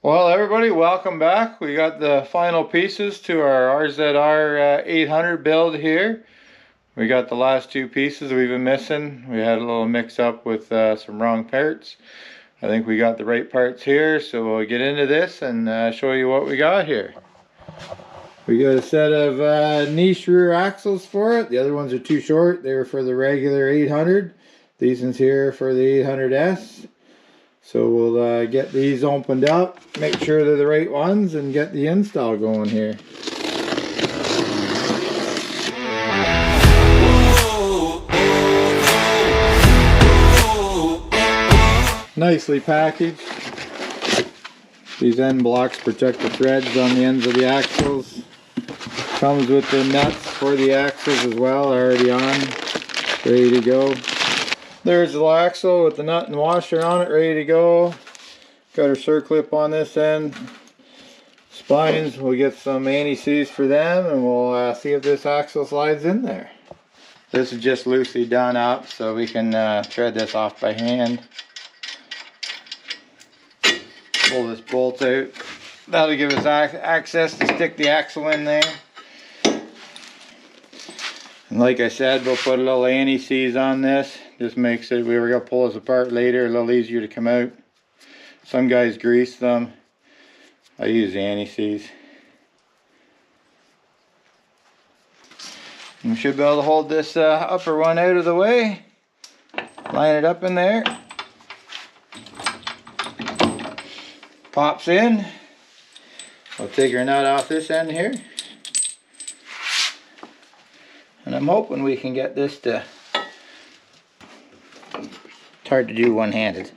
Well, everybody, welcome back. We got the final pieces to our RZR 800 build here. We got the last two pieces we've been missing. We had a little mix up with some wrong parts. I think we got the right parts here, so we'll get into this and show you what we got here. We got a set of niche rear axles for it. The other ones are too short. They were for the regular 800. These ones here for the 800S. So we'll get these opened up, make sure they're the right ones, and get the install going here. Nicely packaged. These end blocks protect the threads on the ends of the axles. Comes with the nuts for the axles as well, already on, ready to go. There's the axle with the nut and washer on it, ready to go. Got our circlip on this end. Spines, we'll get some anti-seize for them, and we'll see if this axle slides in there. This is just loosely done up, so we can thread this off by hand. Pull this bolt out. That'll give us access to stick the axle in there. And like I said, we'll put a little anti-seize on this. Just makes it, we were going to pull this apart later, a little easier to come out. Some guys grease them. I use the anti-seize. We should be able to hold this upper one out of the way. Line it up in there. Pops in. We'll take our nut off this end here. And I'm hoping we can get this to... It's hard to do one-handed.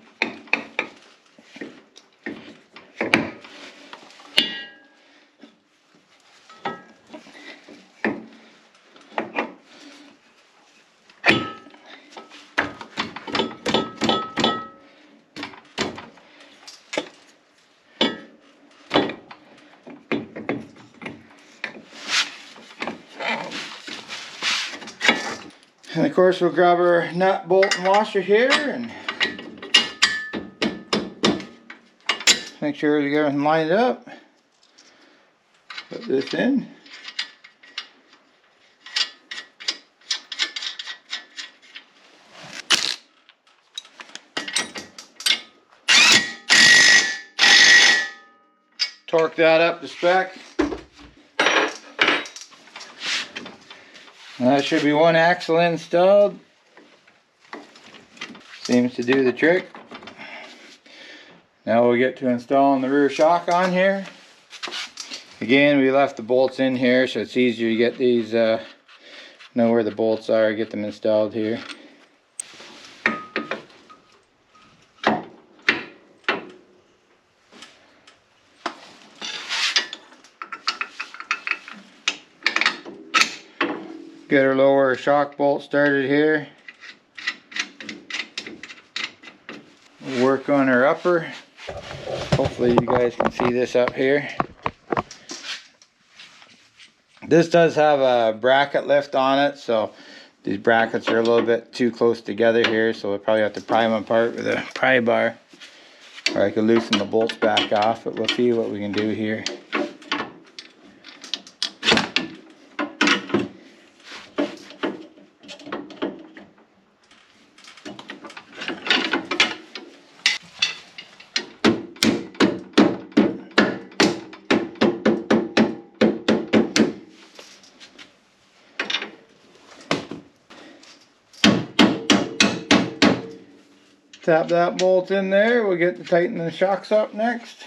And of course we'll grab our nut, bolt, and washer here and make sure we get everything lined up. Put this in. Torque that up to spec. That should be one axle installed. Seems to do the trick. Now we'll get to installing the rear shock on here. Again, we left the bolts in here, so it's easier to get these, know where the bolts are, get them installed here. Get our lower shock bolt started here. We'll work on our upper. Hopefully you guys can see this up here. This does have a bracket lift on it, so these brackets are a little bit too close together here, so we'll probably have to pry them apart with a pry bar. Or I could loosen the bolts back off, but we'll see what we can do here. Tap that bolt in there. We'll get to tighten the shocks up next.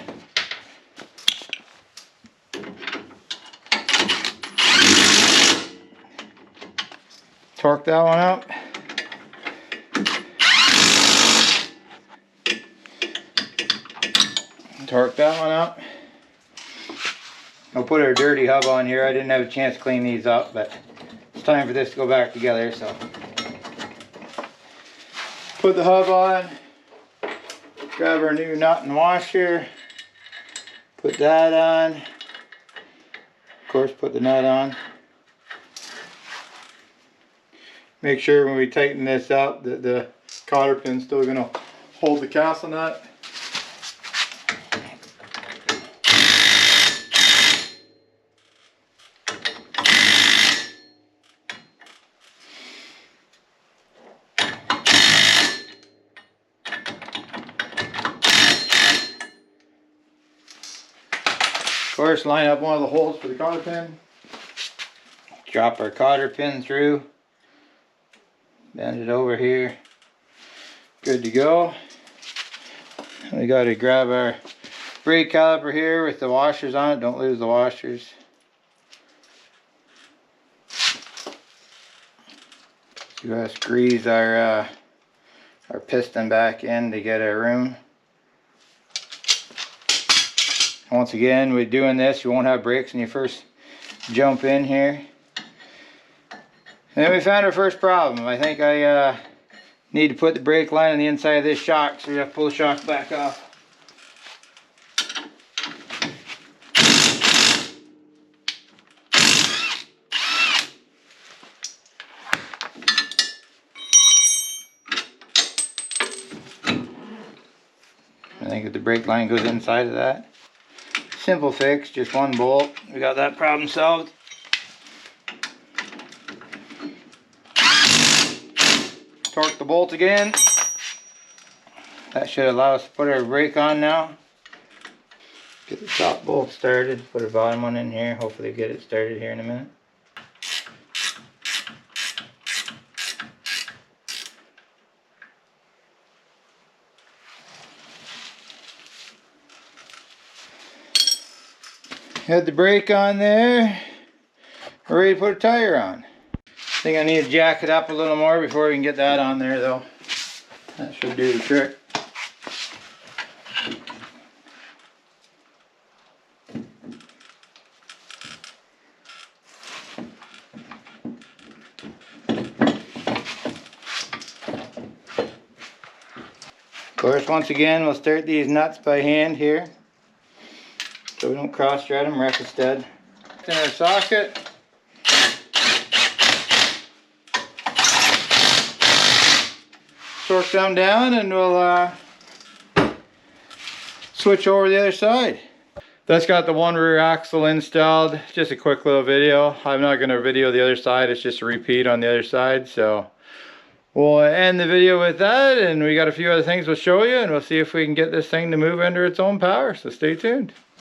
Torque that one up. Torque that one up. I'll put our dirty hub on here. I didn't have a chance to clean these up, but it's time for this to go back together, so. Put the hub on, grab our new nut and washer, put that on, of course put the nut on. Make sure when we tighten this up that the cotter pin's still going to hold the castle nut. course, line up one of the holes for the cotter pin. Drop our cotter pin through. Bend it over here. Good to go. We got to grab our brake caliper here with the washers on it. Don't lose the washers. We got to squeeze our piston back in to get our room. Once again, with doing this, you won't have brakes when you first jump in here. And then we found our first problem. I think I need to put the brake line on the inside of this shock, so we have to pull the shock back off. I think if the brake line goes inside of that. Simple fix, just one bolt. We got that problem solved. Torque the bolt again. That should allow us to put our brake on now. Get the top bolt started. Put our bottom one in here. Hopefully get it started here in a minute. Had the brake on there. We're ready to put a tire on. I think I need to jack it up a little more before we can get that on there though. That should do the trick. Of course, once again, we'll start these nuts by hand here, so we don't cross thread them, wreck instead. In our socket. Torque them down and we'll switch over to the other side. That's got the one rear axle installed. Just a quick little video. I'm not going to video the other side, it's just a repeat on the other side. So we'll end the video with that, and we got a few other things we'll show you, and we'll see if we can get this thing to move under its own power. So stay tuned.